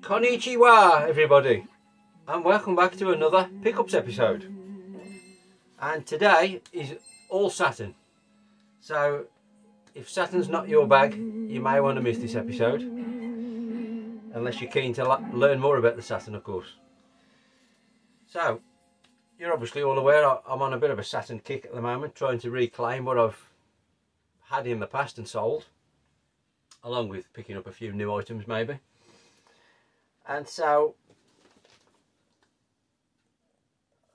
Konnichiwa everybody, and welcome back to another pickups episode. And today is all Saturn, so if Saturn's not your bag, you may want to miss this episode, unless you're keen to learn more about the Saturn, of course. So you're obviously all aware I'm on a bit of a Saturn kick at the moment, trying to reclaim what I've had in the past and sold, along with picking up a few new items maybe. And so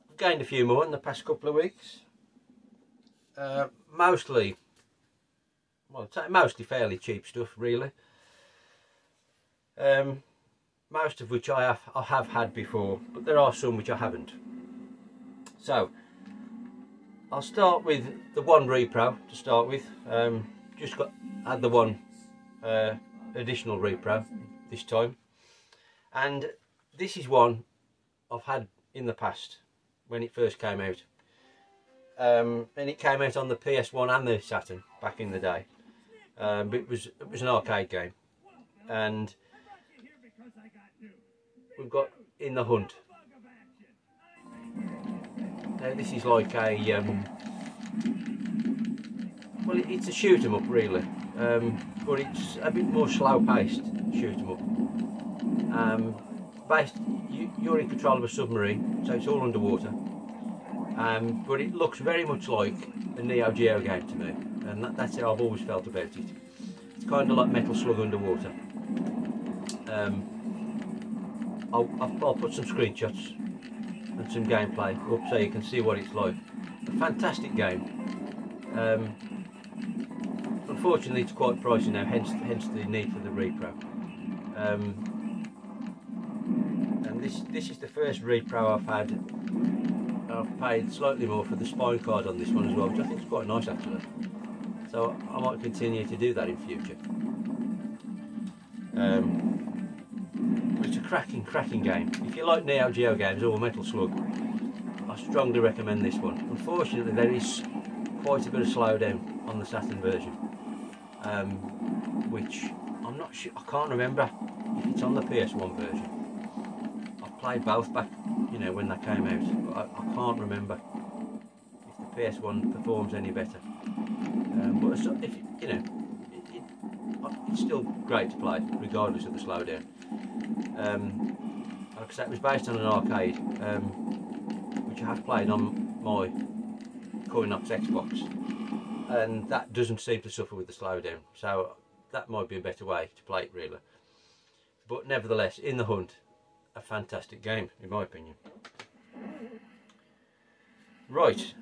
I've gained a few more in the past couple of weeks, mostly fairly cheap stuff really, most of which I have had before, but there are some which I haven't. So I'll start with the one repro to start with. Just had the one additional repro this time. And this is one I've had in the past when it first came out. And it came out on the PS1 and the Saturn back in the day. But it was an arcade game. And we've got In the Hunt. Now this is like a well, it's a shoot 'em up really, but it's a bit more slow paced shoot 'em up. You're in control of a submarine, so it's all underwater, but it looks very much like a Neo Geo game to me, and that's how I've always felt about it. It's kind of like Metal Slug underwater. I'll put some screenshots and some gameplay up so you can see what it's like. A fantastic game. Unfortunately it's quite pricey now, hence the need for the repro. And this is the first repro I've had. I've paid slightly more for the spine card on this one as well, which I think is quite nice actually. So I might continue to do that in future. But it's a cracking game. If you like Neo Geo games or Metal Slug, I strongly recommend this one. Unfortunately there is quite a bit of slowdown on the Saturn version, which I'm not sure, I can't remember if it's on the PS1 version. I've played both back, you know, when they came out, but I can't remember if the PS1 performs any better. But if you know, it's still great to play regardless of the slowdown. Like I said, it was based on an arcade, which I have played on my Coinox Xbox, and that doesn't seem to suffer with the slowdown, so that might be a better way to play it really. But nevertheless, In the Hunt, a fantastic game in my opinion. Right,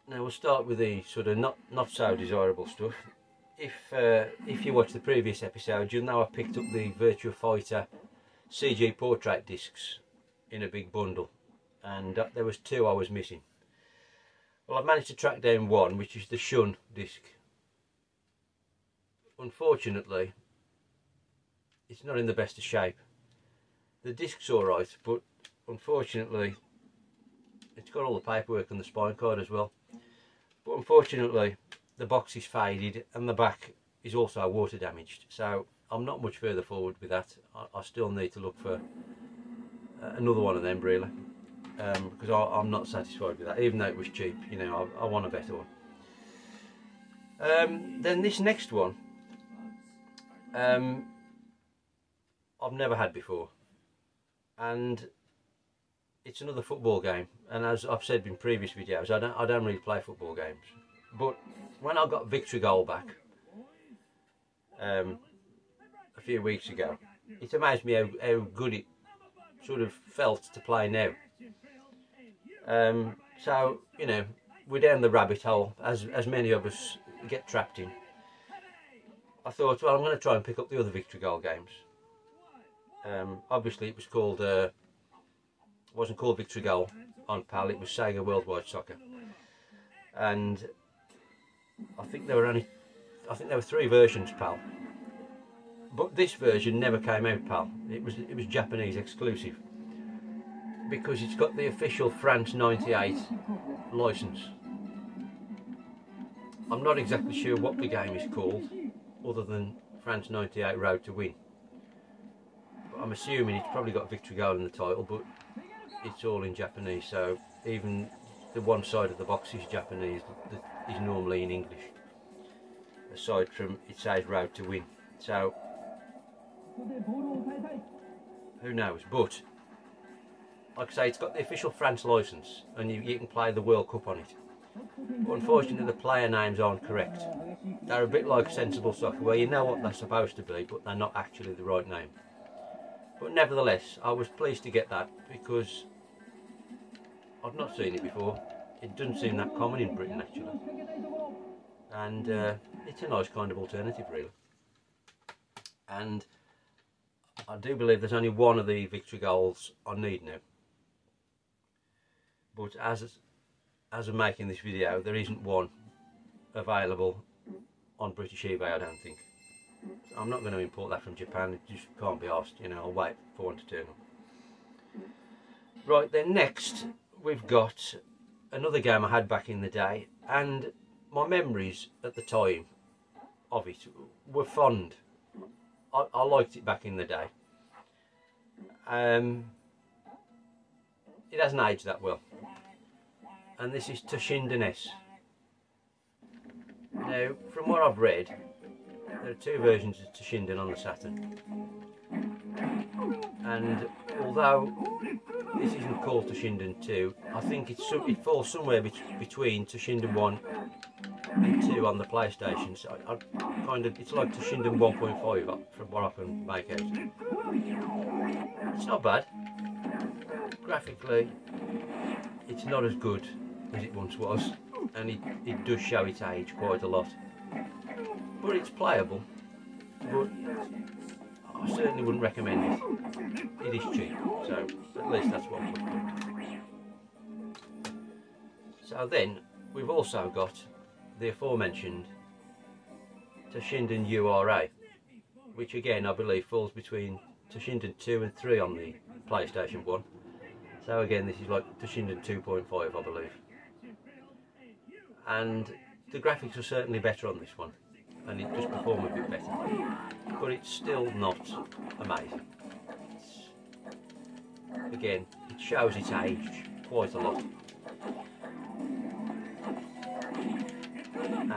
now we'll start with the sort of not so desirable stuff. If you watched the previous episode, you'll know I picked up the Virtua Fighter CG portrait discs in a big bundle, and there was two I was missing. Well, I've managed to track down one, which is the Shun disc. Unfortunately, it's not in the best of shape. The disc's alright, but unfortunately it's got all the paperwork and the spine card as well. But unfortunately the box is faded and the back is also water damaged, so I'm not much further forward with that. I still need to look for another one of them really, because I'm not satisfied with that, even though it was cheap. You know, I want a better one. Then this next one I've never had before, and it's another football game, and as I've said in previous videos, I don't really play football games, but when I got Victory Goal back a few weeks ago, it amazed me how good it sort of felt to play now. So, you know, we're down the rabbit hole, as many of us get trapped in. I thought, well, I'm going to try and pick up the other Victory Goal games. Obviously it was called, it wasn't called Victory Goal on PAL, it was Sega Worldwide Soccer. And I think there were 3 versions PAL. But this version never came out PAL. It was Japanese exclusive, because it's got the official France '98 license. I'm not exactly sure what the game is called, other than France 98 Road to Win. But I'm assuming it's probably got Victory Goal in the title, but it's all in Japanese, so even the one side of the box is Japanese, that is normally in English. Aside from it says Road to Win, so who knows, but like I say, it's got the official France licence and you can play the World Cup on it. But unfortunately the player names aren't correct. They're a bit like Sensible Soccer, where you know what they're supposed to be but they're not actually the right name. But nevertheless, I was pleased to get that because I've not seen it before. It doesn't seem that common in Britain actually, and it's a nice kind of alternative really. And I do believe there's only one of the Victory Goals I need now, but as of making this video there isn't one available on British eBay, I don't think. I'm not going to import that from Japan, it just can't be asked, you know, I'll wait for one to turn up. Right then, next we've got another game I had back in the day, and my memories at the time of it were fond. I liked it back in the day. It hasn't aged that well, and this is Toshinden S. Now, from what I've read, there are two versions of Toshinden on the Saturn, and although this isn't called Toshinden 2, I think it falls somewhere between Toshinden 1 and 2 on the PlayStation. So it's like Toshinden 1.5 from what I can make out. It's not bad. Graphically, it's not as good as it once was, and it does show its age quite a lot. But it's playable, but I certainly wouldn't recommend it. It is cheap, so at least that's what I'm doing. So then, we've also got the aforementioned Toshinden URA, which again I believe falls between Toshinden 2 and 3 on the PlayStation 1. So again, this is like Toshinden 2.5, I believe. And the graphics are certainly better on this one, and it does perform a bit better, but it's still not amazing. Again, it shows its age quite a lot,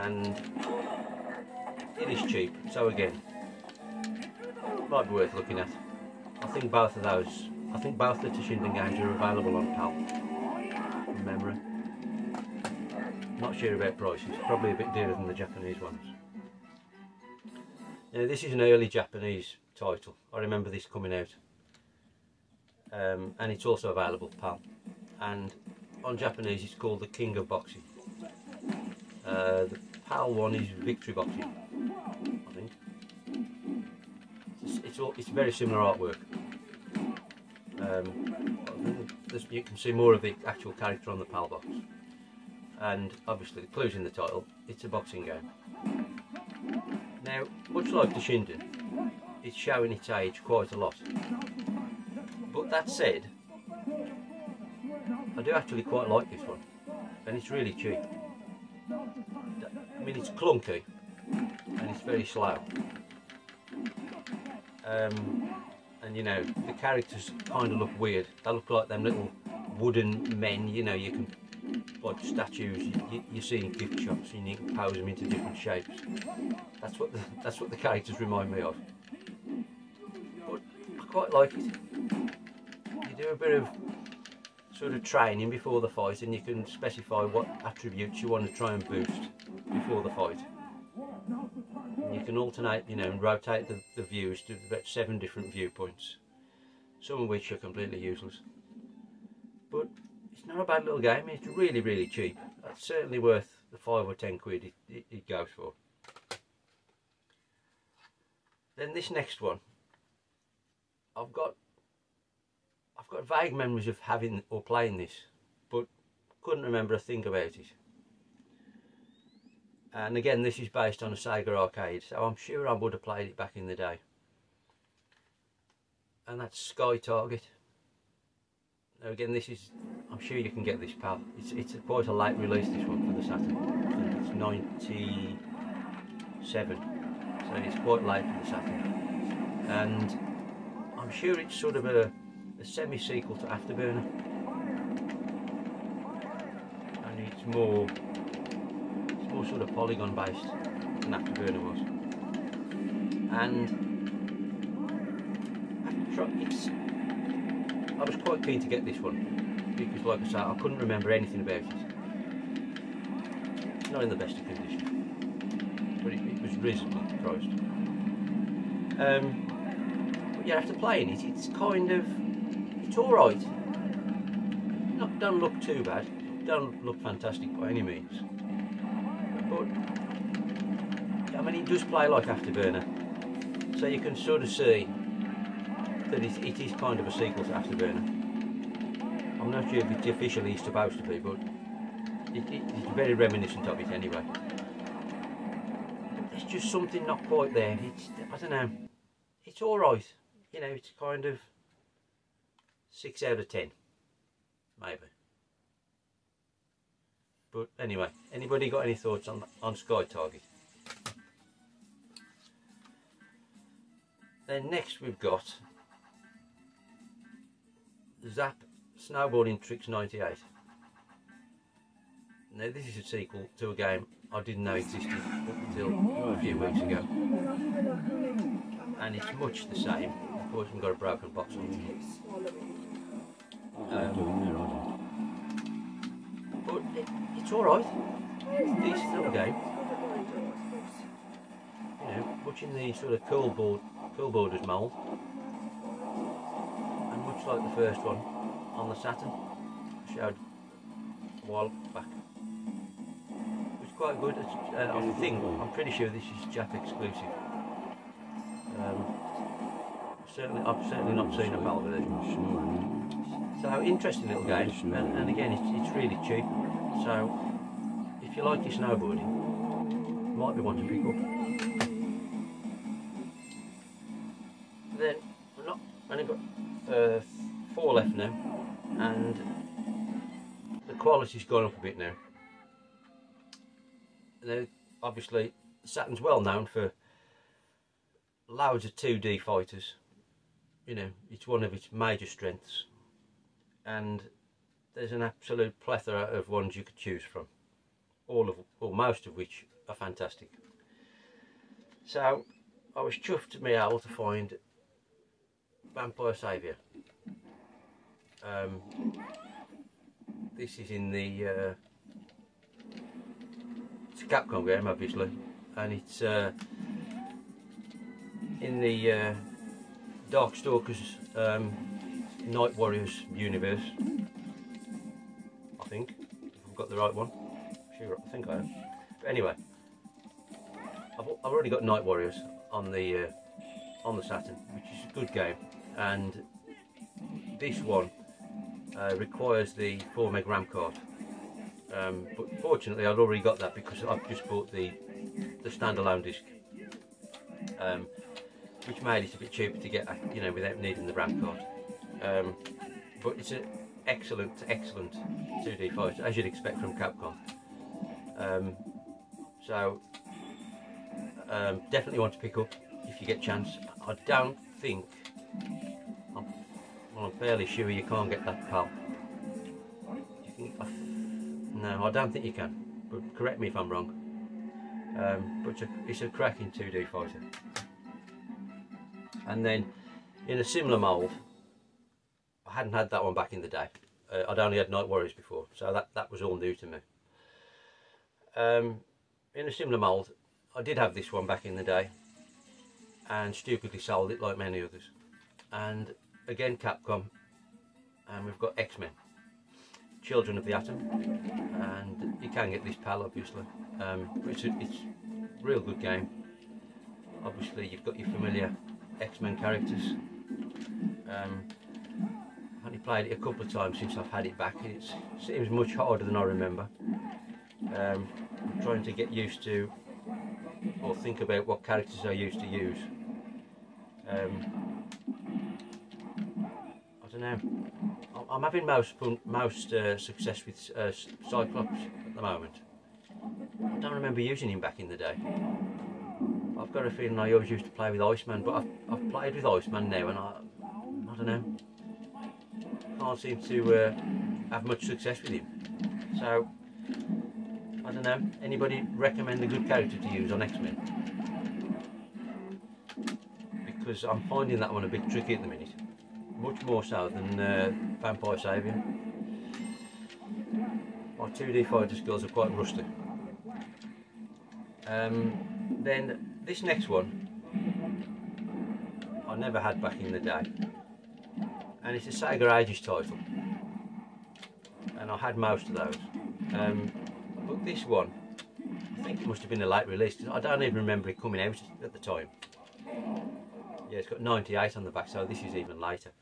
and it is cheap, so again, might be worth looking at. I think both the Toshinden games are available on PAL, from memory. Not sure about prices, probably a bit dearer than the Japanese ones. Now, this is an early Japanese title. I remember this coming out, and it's also available PAL. And on Japanese, it's called the King of Boxing. The PAL one is Victory Boxing, I think. It's very similar artwork. You can see more of the actual character on the PAL box. And obviously the clue's in the title, it's a boxing game. Now, much like Toshinden, it's showing its age quite a lot. But that said, I do actually quite like this one, and it's really cheap. I mean, it's clunky, and it's very slow. And you know, the characters kind of look weird. They look like them little wooden men, you know, you can, like statues you see in gift shops, and you can pose them into different shapes. That's what the characters remind me of. But I quite like it. You do a bit of sort of training before the fight, and you can specify what attributes you want to try and boost before the fight. And you can alternate, you know, and rotate the views to about 7 different viewpoints, some of which are completely useless. But it's not a bad little game. It's really, really cheap. It's certainly worth the 5 or 10 quid it goes for. Then this next one, I've got vague memories of having or playing this, but couldn't remember a thing about it. And again, this is based on a Sega arcade, so I'm sure I would have played it back in the day. And that's Sky Target. Now again, this is, I'm sure you can get this, pal. It's quite a late release, this one, for the Saturn. I think it's 97, so it's quite late for the Saturn. And I'm sure it's sort of a semi-sequel to Afterburner. And it's more sort of polygon based than Afterburner was. And I was quite keen to get this one because, like I say, I couldn't remember anything about it. It's not in the best of condition, but it was reasonably priced. But yeah, after playing it, it's kind of, it's all right. Don't look too bad. Don't look fantastic by any means. But I mean, it does play like Afterburner, so you can sort of see that it is kind of a sequel to Afterburner. I'm not sure if it officially is supposed to be, but it's very reminiscent of it anyway. There's just something not quite there. I don't know. It's all right. You know, it's kind of 6 out of 10, maybe. But anyway, anybody got any thoughts on Sky Target? Then next we've got Zap Snowboarding Tricks 98. Now this is a sequel to a game I didn't know existed up until a few weeks ago. And it's much the same. Of course, we've got a broken box on it. But it's alright. It's a decent little game. You know, much in the sort of cool boarders mould. And much like the first one on the Saturn, I showed a while back. It's quite good. I'm pretty sure this is Jap exclusive. I've certainly not seen a PAL version. So interesting little game, and again it's really cheap. So if you like your snowboarding, might be one to pick up. Then I've only got 4 left now, and the quality's gone up a bit now. Now, obviously, Saturn's well known for loads of 2D fighters. You know, it's one of its major strengths, and there's an absolute plethora of ones you could choose from, most of which are fantastic. So I was chuffed to be able to find Vampire Saviour. This is in the it's a Capcom game, obviously, and it's in the Darkstalkers Night Warriors universe, I think, if I've got the right one. Sure, I think I have. But anyway, I've already got Night Warriors on the Saturn, which is a good game, and this one requires the 4 meg RAM card. But fortunately, I'd already got that because I've just bought the standalone disc, which made it a bit cheaper to get, you know, without needing the RAM card. But it's an excellent 2D fighter, as you'd expect from Capcom. So definitely want to pick up if you get a chance. I don't think, I'm fairly sure you can't get that PAL. No, I don't think you can, but correct me if I'm wrong. But it's a cracking 2D fighter. And then in a similar mould, I hadn't had that one back in the day. I'd only had Night Warriors before, so that was all new to me. In a similar mould, I did have this one back in the day, and stupidly sold it like many others. And again, Capcom, and we've got X-Men, Children of the Atom, and you can get this PAL obviously. It's a real good game. Obviously you've got your familiar X-Men characters. I've only played it a couple of times since I've had it back. It seems much harder than I remember. I'm trying to get used to, or think about what characters I used to use. I don't know. I'm having most success with Cyclops at the moment. I don't remember using him back in the day. I've got a feeling I always used to play with Iceman, but I've played with Iceman now, and I don't know. Can't seem to have much success with him. So I don't know. Anybody recommend a good character to use on X-Men? Because I'm finding that one a bit tricky at the minute. Much more so than Vampire Saviour. My 2D fighter skills are quite rusty. Then this next one I never had back in the day, and it's a Sega Ages title, and I had most of those. But this one, I think it must have been a late release, because I don't even remember it coming out at the time. Yeah, it's got 98 on the back, so this is even later.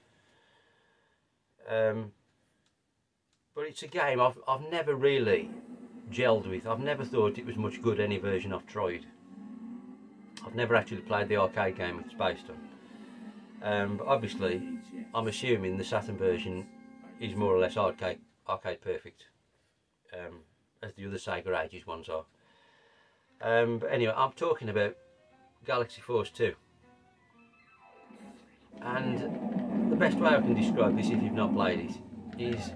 But it's a game I've never really gelled with. I've never thought it was much good, any version I've tried. I've never actually played the arcade game it's based on. But obviously, I'm assuming the Saturn version is more or less arcade perfect, as the other Sega Ages ones are. But anyway, I'm talking about Galaxy Force 2. And the best way I can describe this, if you've not played it, is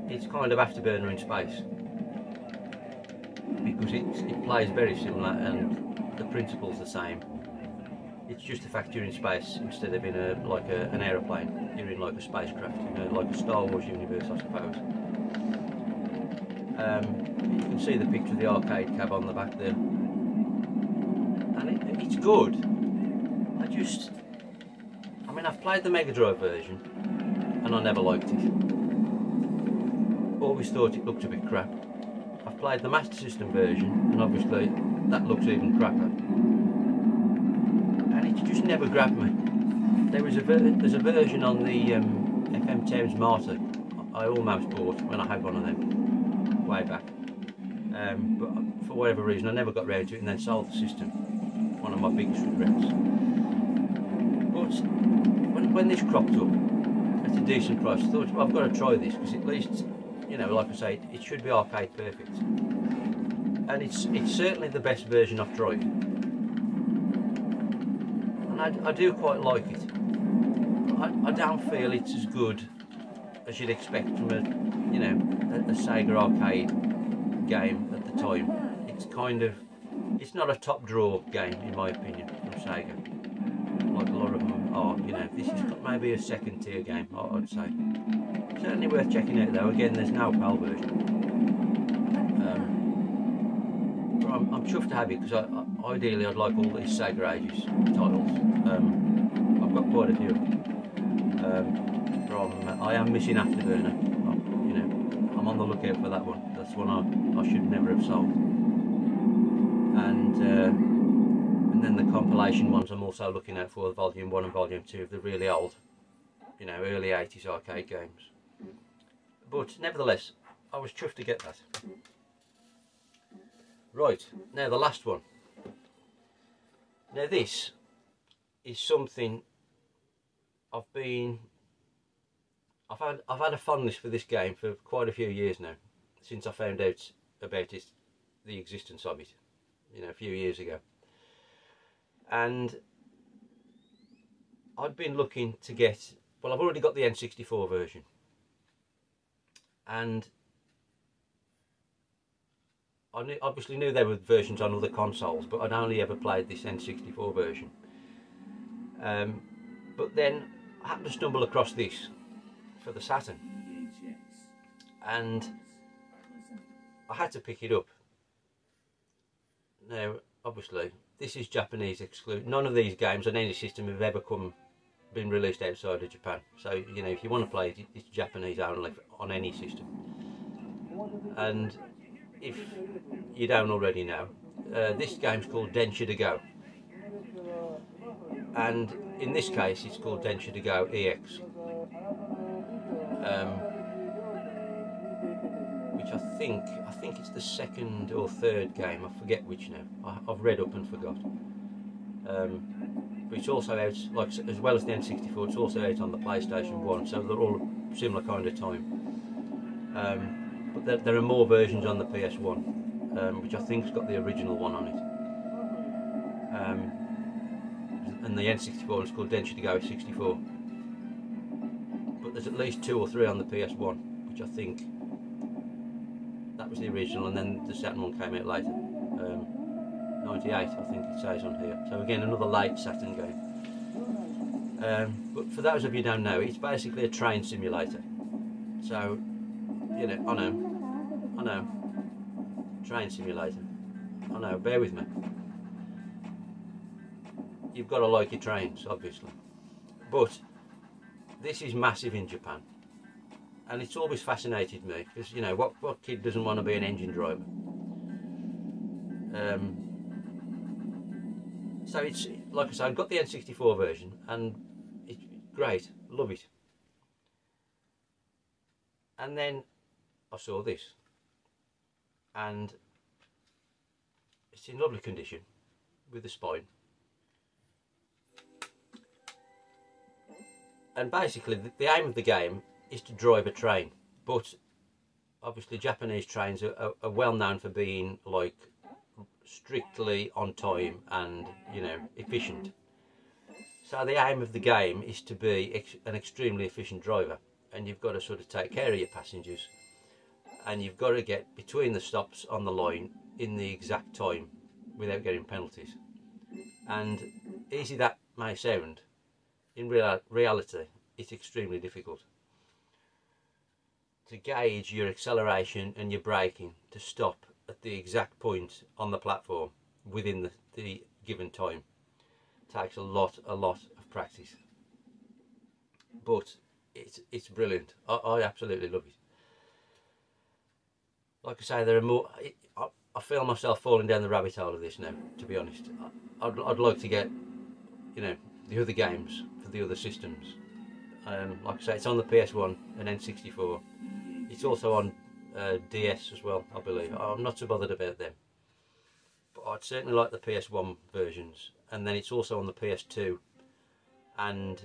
it's kind of Afterburner in space. Because it plays very similar and the principle's the same. It's just the fact you're in space instead of in an aeroplane. You're in like a spacecraft, like a Star Wars universe, I suppose. You can see the picture of the arcade cab on the back there, and it's good. I mean, I've played the Mega Drive version, and I never liked it. Always thought it looked a bit crap. I've played the Master System version, and obviously that looks even crapper. And it just never grabbed me. There's a version on the FM Thames Martyr I almost bought when I had one of them way back. But for whatever reason I never got round to it and then sold the system. One of my biggest regrets. But when this cropped up at a decent price, I thought, well, I've got to try this, because at least, you know, like I say, it should be arcade perfect. And it's certainly the best version I've tried. And I do quite like it. I don't feel it's as good as you'd expect from a Sega arcade game at the time. It's not a top draw game in my opinion from Sega, like a lot of them are. This is maybe a second tier game, I'd say. Certainly worth checking out though. Again, there's no PAL version. But I'm chuffed to have it, because ideally I'd like all these Sega Ages titles. I've got quite a few. I am missing Afterburner. I'm on the lookout for that one. That's one I should never have sold. And then the compilation ones I'm also looking out for, Volume 1 and Volume 2 of the really old, early 80s arcade games. But nevertheless, I was chuffed to get that. Right, now the last one. Now this is something I've had a fondness for this game for quite a few years now, since I found out about the existence of it, a few years ago. And I'd been looking to get, well, I've already got the N64 version, and I obviously knew there were versions on other consoles, but I'd only ever played this N64 version. But then I happened to stumble across this for the Saturn, and I had to pick it up. Now, obviously, this is Japanese exclusive. None of these games on any system have ever been released outside of Japan. So, if you want to play it, it's Japanese only on any system. And if you don't already know, this game's called Densha to Go. And in this case, it's called Densha to Go EX. Which I think it's the second or third game, I forget which now. I've read up and forgot. But it's also out, like, as well as the N64, it's also out on the PlayStation 1, so they're all similar kind of time. But there are more versions on the PS1, which I think's got the original one on it. And the N64 is called Density Go 64. But there's at least 2 or 3 on the PS1, which I think that was the original, and then the Saturn one came out later. 98, I think it says on here. So again, another late Saturn game. But for those of you who don't know, it's basically a train simulator. So, you know, I know, train simulator. I know, bear with me. You've got to like your trains, obviously. But this is massive in Japan. And it's always fascinated me, because, you know, what kid doesn't want to be an engine driver? So it's, like I said, I've got the N64 version, and it's great, love it. And then I saw this, and it's in lovely condition, with the spine. And basically, the aim of the game is to drive a train, but obviously Japanese trains are well known for being like strictly on time and, you know, efficient. So the aim of the game is to be an extremely efficient driver, and you've got to sort of take care of your passengers, and you've got to get between the stops on the line in the exact time without getting penalties. And easy that may sound, in reality it's extremely difficult to gauge your acceleration and your braking to stop at the exact point on the platform within the given time. It takes a lot of practice, but it's brilliant. I absolutely love it. Like I say, there are more. I feel myself falling down the rabbit hole of this now, to be honest. I'd like to get, you know, the other games for the other systems. Like I say, it's on the PS1 and N64. It's also on DS as well, I believe. I'm not so bothered about them, but I'd certainly like the PS1 versions. And then it's also on the PS2, and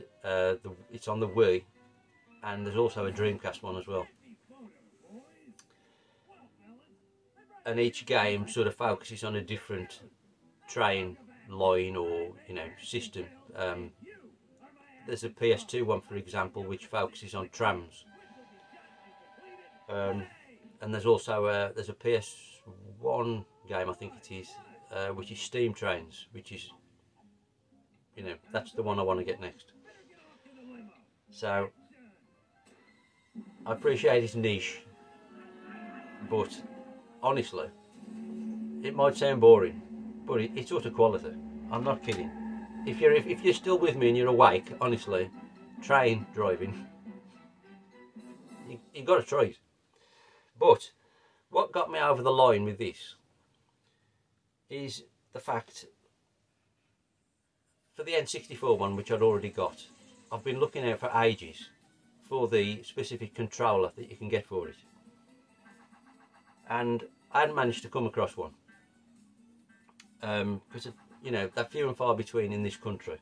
it's on the Wii, and there's also a Dreamcast one as well. And each game sort of focuses on a different train line or, you know, system. There's a PS2 one, for example, which focuses on trams. And there's also there's a PS1 game, I think it is, which is Steam Trains, which is, you know, that's the one I want to get next. So I appreciate it's niche, but honestly, it might sound boring, but it's utter quality. I'm not kidding. If you're still with me and you're awake, honestly, train driving, you've got to try it. But what got me over the line with this is the fact, for the N64 one, which I'd already got, I've been looking out for ages for the specific controller that you can get for it, and I hadn't managed to come across one, because, you know, they're few and far between in this country,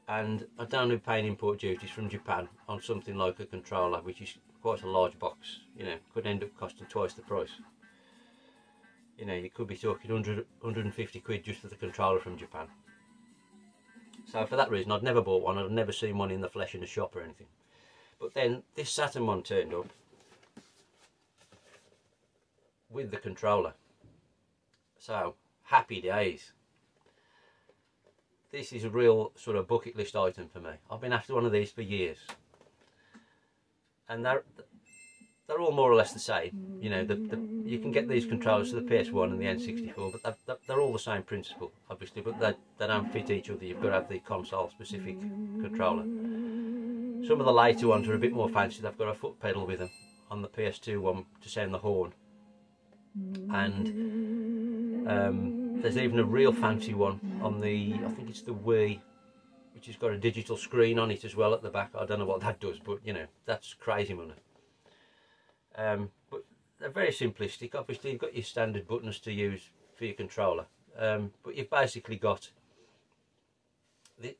and I don't be paying import duties from Japan on something like a controller, which is quite a large box. You know, could end up costing twice the price. You know, you could be talking 150 quid just for the controller from Japan. So for that reason, I'd never bought one. I'd never seen one in the flesh in a shop or anything. But then this Saturn one turned up with the controller. So happy days. This is a real sort of bucket list item for me. I've been after one of these for years, and they're all more or less the same. You know, you can get these controllers for the PS1 and the N64, but they're all the same principle, obviously, but they don't fit each other. You've got to have the console specific controller. Some of the later ones are a bit more fancy. They've got a foot pedal with them on the PS2 one to sound the horn, and there's even a real fancy one on the, I think it's the Wii, which has got a digital screen on it as well at the back. I don't know what that does, but, you know, that's crazy money. But they're very simplistic. Obviously you've got your standard buttons to use for your controller, but you've basically got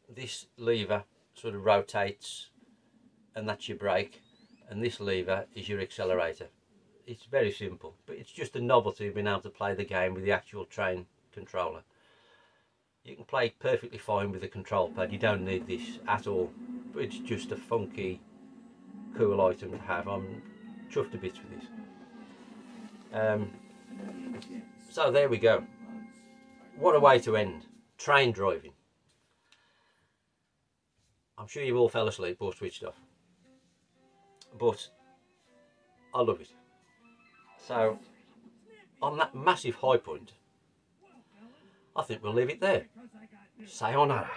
this lever sort of rotates, and that's your brake, and this lever is your accelerator. It's very simple, but it's just a novelty of being able to play the game with the actual train controller. You can play perfectly fine with the control pad, you don't need this at all, but it's just a funky, cool item to have. I'm chuffed to bits with this. So there we go. What a way to end. Train driving. I'm sure you've all fell asleep or switched off, but I love it. So on that massive high point, I think we'll leave it there. Sayonara.